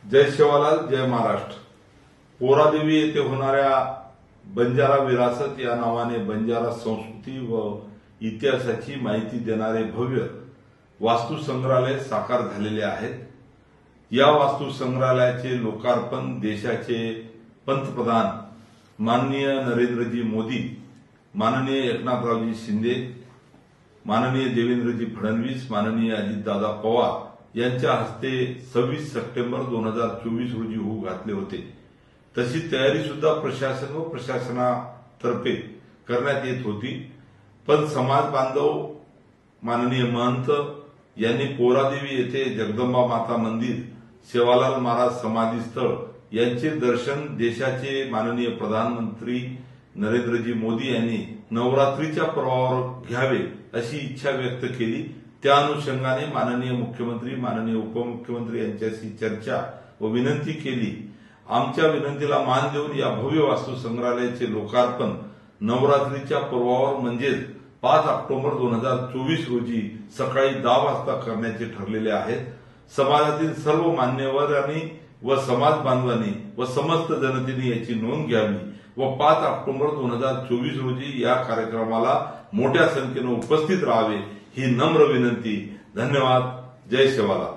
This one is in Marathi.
जय सेवालाल, जय महाराष्ट्र। पोरादेवी येथे होणाऱ्या बंजारा विरासत या नावाने बंजारा संस्कृती व इतिहासाची माहिती देणारे भव्य वास्तू संग्रहालय साकार झालेले आहेत। या वास्तू संग्रहालयाचे लोकार्पण देशाचे पंतप्रधान माननीय नरेंद्रजी मोदी, माननीय एकनाथरावजी शिंदे, माननीय देवेंद्रजी फडणवीस, माननीय अजितदादा पवार यांच्या हस्ते 26 सप्टेंबर 2024 रोजी होऊ घातले होते। तशी तयारी सुद्धा प्रशासन व प्रशासनातर्फे करण्यात येत होती, पण समाज बांधव माननीय महंत यांनी पोरादेवी येथे जगदंबा माता मंदिर, सेवालाल महाराज समाधी स्थळ यांचे दर्शन देशाचे माननीय प्रधानमंत्री नरेंद्रजी मोदी यांनी नवरात्रीच्या पर्वावर घ्यावे अशी इच्छा व्यक्त केली। त्या अनुषंगाने माननीय मुख्यमंत्री, माननीय उपमुख्यमंत्री यांच्याशी चर्चा व विनंती केली। आमच्या विनंतीला मान देऊन या भव्य वास्तू संग्रहालयाचे लोकार्पण नवरात्रीच्या पर्वावर म्हणजेच 5 ऑक्टोबर 2024 रोजी सकाळी 10 वाजता करण्याचे ठरलेले आहे। समाजातील सर्व मान्यवरांनी व समाज बांधवांनी व समस्त जनतेने याची नोंद घ्यावी व 5 ऑक्टोबर 2024 रोजी या कार्यक्रमाला मोठ्या संख्येने उपस्थित राहावे ही नम्र विनंती। धन्यवाद। जय सेवालाल।